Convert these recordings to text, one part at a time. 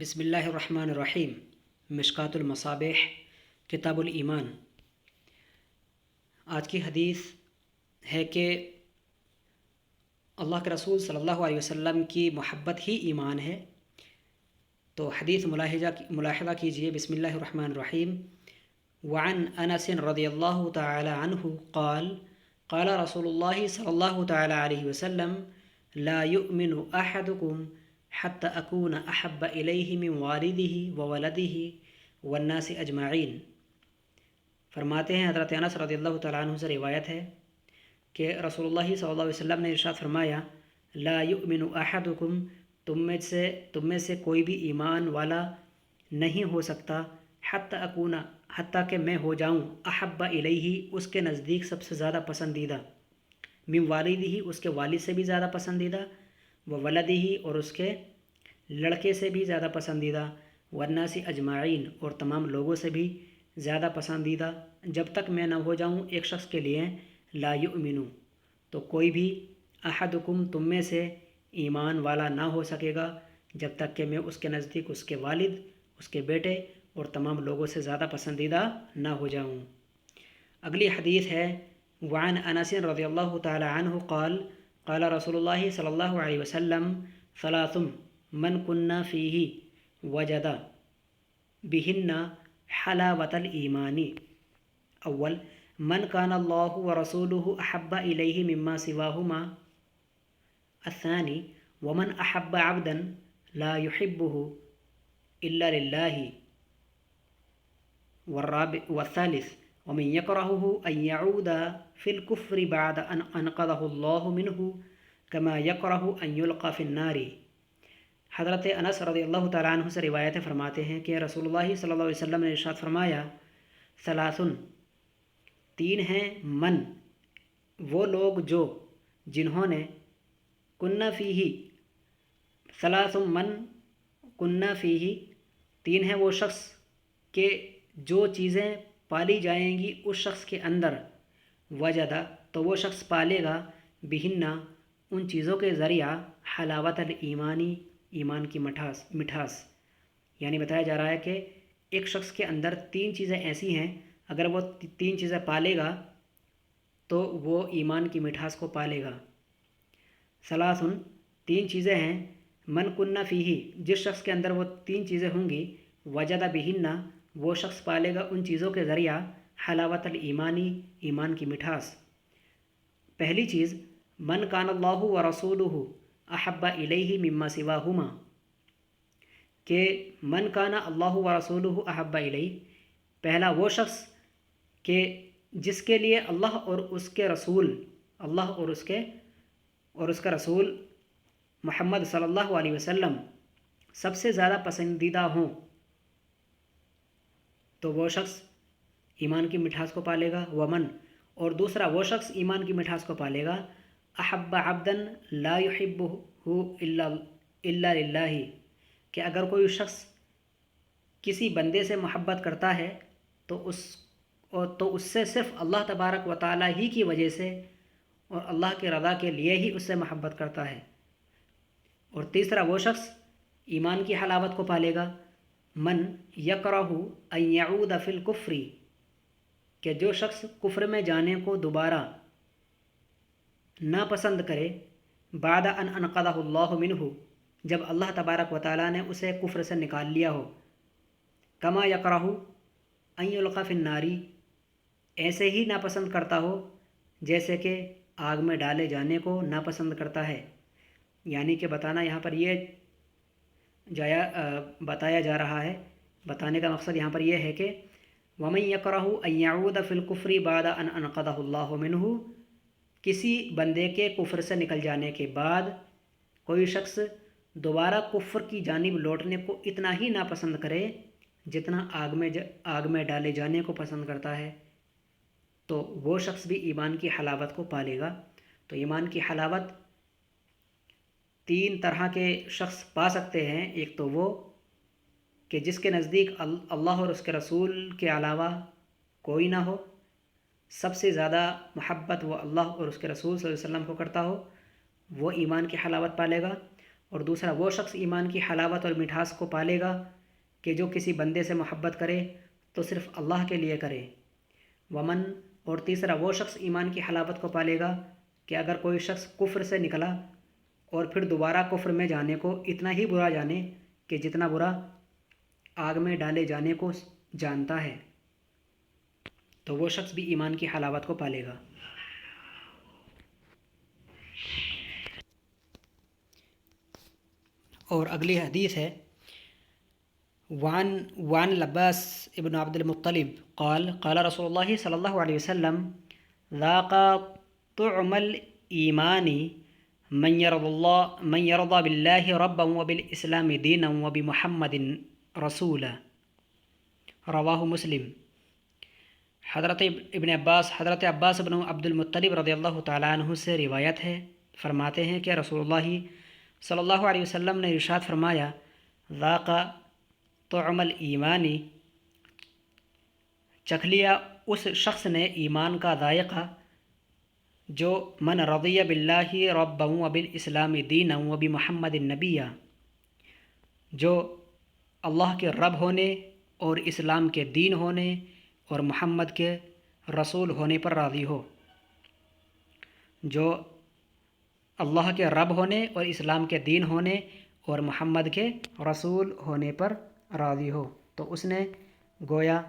بسم اللہ الرحمن الرحیم۔ مشکوٰۃ المصابیح، کتاب الایمان۔ آج کی حدیث ہے کہ اللہ کے رسول صلی اللہ علیہ وسلم کی محبت ہی ایمان ہے۔ تو حدیث ملاحظہ کیجیے۔ بسم اللہ الرحمن الرحیم۔ وعن انس رضی اللہ تعالی عنہ قال قال رسول اللہ صلی اللہ تعالی علیہ وسلم لا يؤمن احدکم حتى اکون احب الیہ من والدہ وولدہ والناس اجمعین۔ فرماتے ہیں حضرت انس رضی اللہ تعالیٰ عنہ سے روایت ہے کہ رسول اللہ صلی اللہ علیہ وسلم نے ارشاد فرمایا لا یؤمن احدکم، تم میں سے کوئی بھی ایمان والا نہیں ہو سکتا حتیٰ کہ میں ہو جاؤں احب الیہ، اس کے نزدیک سب سے زیادہ پسندیدہ، من والدہ، اس کے والد سے بھی زیادہ پسندیدہ، وولدہ، اور اس کے لڑکے سے بھی زیادہ پسندیدہ، والناس اجمعین، اور تمام لوگوں سے بھی زیادہ پسندیدہ، جب تک میں نہ ہو جاؤں ایک شخص کے لیے لا یؤمنو، تو کوئی بھی احدکم تم میں سے ایمان والا نہ ہو سکے گا جب تک کہ میں اس کے نزدیک اس کے والد، اس کے بیٹے اور تمام لوگوں سے زیادہ پسندیدہ نہ ہو جاؤں۔ اگلی حدیث ہے وعن انس رضی اللہ تعالی عنہ قال قال رسول اللہ صلی اللہ علیہ وسلم ثلاث من کن فیہ وجد بہن حلاوۃ الایمان۔ اول من کان اللہ ورسولہ احب الیہ مما سواہما۔ الثانی ومن احب عبدا لا يحبہ الا للہ۔ والثالث ومن يكرهه أن يعود في الكفر بعد أن أنقذه الله منه كما يكره أن يلقى في النار۔ حضرت انس رضی اللہ تعالیٰ عنہ سے روایت فرماتے ہیں کہ رسول اللہ صلی اللہ علیہ وسلم نے ارشاد فرمایا ثلاثن، تین ہیں، من، وہ لوگ جو، جنہوں نے، کنہ فیہ، ثلاث من کنہ فیہ، تین ہیں وہ شخص کہ جو چیزیں پالی جائیں گی اس شخص کے اندر، وجدہ، تو وہ شخص پالے گا، بہنہ، ان چیزوں کے ذریعہ، حلاوت الایمانی، ایمان کی مٹھاس۔ یعنی بتایا جا رہا ہے کہ ایک شخص کے اندر تین چیزیں ایسی ہیں، اگر وہ تین چیزیں پالے گا تو وہ ایمان کی مٹھاس کو پالے گا۔ ثلاثن، تین چیزیں ہیں، من کنہ فیہ، جس شخص کے اندر وہ تین چیزیں ہوں گی، وجدہ بہنہ، وہ شخص پالے گا ان چیزوں کے ذریعہ، حلاوت الایمانی، ایمان کی مٹھاس۔ پہلی چیز من کان اللہ ورسولہ احب الیہ مما سواہما، کہ من کان اللہ ورسولہ احب الیہ، پہلا وہ شخص کہ جس کے لیے اللہ اور اس کے رسول، اللہ اور اس کا رسول محمد صلی اللہ علیہ وسلم سب سے زیادہ پسندیدہ ہوں، تو وہ شخص ایمان کی مٹھاس کو پالے گا۔ ومن، اور دوسرا وہ شخص ایمان کی مٹھاس کو پالے گا، احب عبدا لا يحبہ الا للہ، کہ اگر کوئی شخص کسی بندے سے محبت کرتا ہے تو اس سے صرف اللہ تبارک و تعالی ہی کی وجہ سے اور اللہ کے رضا کے لیے ہی اس سے محبت کرتا ہے۔ اور تیسرا وہ شخص ایمان کی حلاوت کو پالے گا، من یکرہ ان یعود فی الکفر، کہ جو شخص کفر میں جانے کو دوبارہ ناپسند کرے، بعد ان انقذہ اللہ منہ، جب اللہ تبارک و تعالیٰ نے اسے کفر سے نکال لیا ہو، کما یکرہ ان یلقی فی النار، ایسے ہی ناپسند کرتا ہو جیسے کہ آگ میں ڈالے جانے کو ناپسند کرتا ہے۔ یعنی کہ بتانا یہاں پر یہ بتایا جا رہا ہے، بتانے کا مقصد یہاں پر یہ ہے کہ وَمَن يَكْرَهُ أَن يَعُودَ فِي الْكُفْرِ بَعْدَ أَنْ أَنْقَذَهُ اللَّهُ مِنْهُ، کسی بندے کے کفر سے نکل جانے کے بعد کوئی شخص دوبارہ کفر کی جانب لوٹنے کو اتنا ہی ناپسند کرے جتنا آگ میں ڈالے جانے کو پسند کرتا ہے، تو وہ شخص بھی ایمان کی حلاوت کو پالے گا۔ تو ایمان کی حلاوت تین طرح کے شخص پا سکتے ہیں۔ ایک تو وہ کہ جس کے نزدیک اللہ اور اس کے رسول کے علاوہ کوئی نہ ہو، سب سے زیادہ محبت وہ اللہ اور اس کے رسول صلی اللہ علیہ وسلم کو کرتا ہو، وہ ایمان کی حلاوت پالے گا۔ اور دوسرا وہ شخص ایمان کی حلاوت اور مٹھاس کو پالے گا کہ جو کسی بندے سے محبت کرے تو صرف اللہ کے لیے کرے۔ ومن، اور تیسرا وہ شخص ایمان کی حلاوت کو پالے گا کہ اگر کوئی شخص کفر سے نکلا اور پھر دوبارہ کفر میں جانے کو اتنا ہی برا جانے کہ جتنا برا آگ میں ڈالے جانے کو جانتا ہے، تو وہ شخص بھی ایمان کی حلاوت کو پالے گا۔ اور اگلی حدیث ہے وعن العباس ابن عبد المطلب قال قال رسول اللہ صلی اللہ علیہ وسلم ذاق طعم الایمان من يرضى بالله ربا وبالاسلام دینا وبمحمد رسولا، رواہ مسلم۔ حضرت عباس بن عبد المطلب رضی اللہ تعالیٰ عنہ سے روایت ہے، فرماتے ہیں کہ رسول اللہ صلی اللہ علیہ وسلم نے ارشاد فرمایا، ذاق طعم الایمانی، چکھ لیا اس شخص نے ایمان کا ذائقہ جو من رضی باللہ ربا وبالاسلام دینا وبمحمد نبیا، جو اللہ کے رب ہونے اور اسلام کے دین ہونے اور محمد کے رسول ہونے پر راضی ہو۔ جو اللہ کے رب ہونے اور اسلام کے دین ہونے اور محمد کے رسول ہونے پر راضی ہو، تو اس نے گویا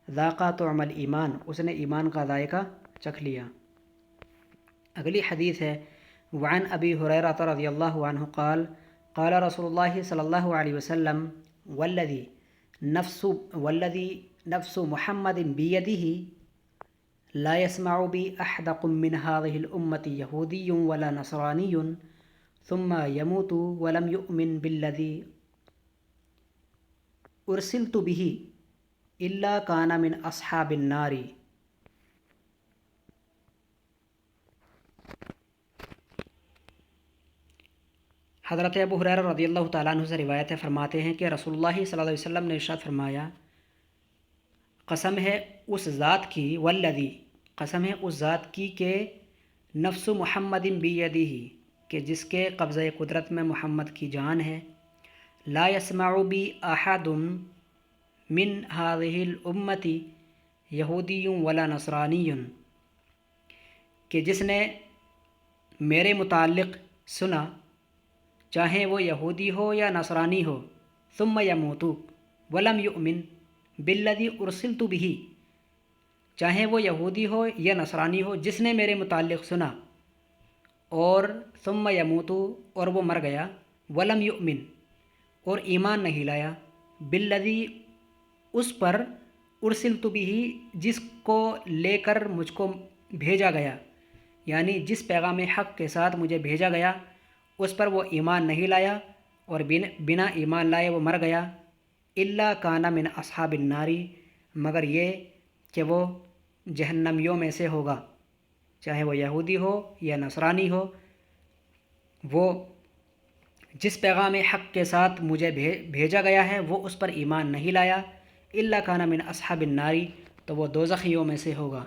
ذاقہ طعم الایمان، اس نے ایمان کا ذائقہ چکھ لیا۔ اگلی حدیث ہے وعن ابی ہریرہ رضی اللہ عنہ قال قال رسول اللہ صلی اللہ علیہ وسلم والذی نفس محمد بیدہ لا يسمع بی احدق من هذه الامة یہودی ولا نصرانی ثم يموت ولم يؤمن بالذی ارسلت به الا كان من اصحاب النار۔ حضرت ابو ہریرہ رضی اللہ تعالیٰ عنہ سے روایت ہے، فرماتے ہیں کہ رسول اللہ صلی اللہ علیہ وسلم نے ارشاد فرمایا، قسم ہے اس ذات کی، والذی، قسم ہے اس ذات کی کہ نفس محمد بیدہ، کہ جس کے قبضہ قدرت میں محمد کی جان ہے، لا يسمع بی احد من هذه الامة یہودی ولا نصرانی، کہ جس نے میرے متعلق سنا، چاہے وہ یہودی ہو یا نصرانی ہو، ثم یموت ولم یؤمن بالذی ارسلت به، چاہے وہ یہودی ہو یا نصرانی ہو جس نے میرے متعلق سنا اور ثم یموت، اور وہ مر گیا، ولم یؤمن، اور ایمان نہیں لایا، بالذی، اس پر، ارسلت به، جس کو لے کر مجھ کو بھیجا گیا، یعنی جس پیغام حق کے ساتھ مجھے بھیجا گیا اس پر وہ ایمان نہیں لایا اور بنا ایمان لائے وہ مر گیا، الا کان من اصحاب النار، مگر یہ کہ وہ جہنمیوں میں سے ہوگا، چاہے وہ یہودی ہو یا نصرانی ہو، وہ جس پیغام حق کے ساتھ مجھے بھیجا گیا ہے وہ اس پر ایمان نہیں لایا، الا کان من اصحاب النار، تو وہ دوزخیوں میں سے ہوگا۔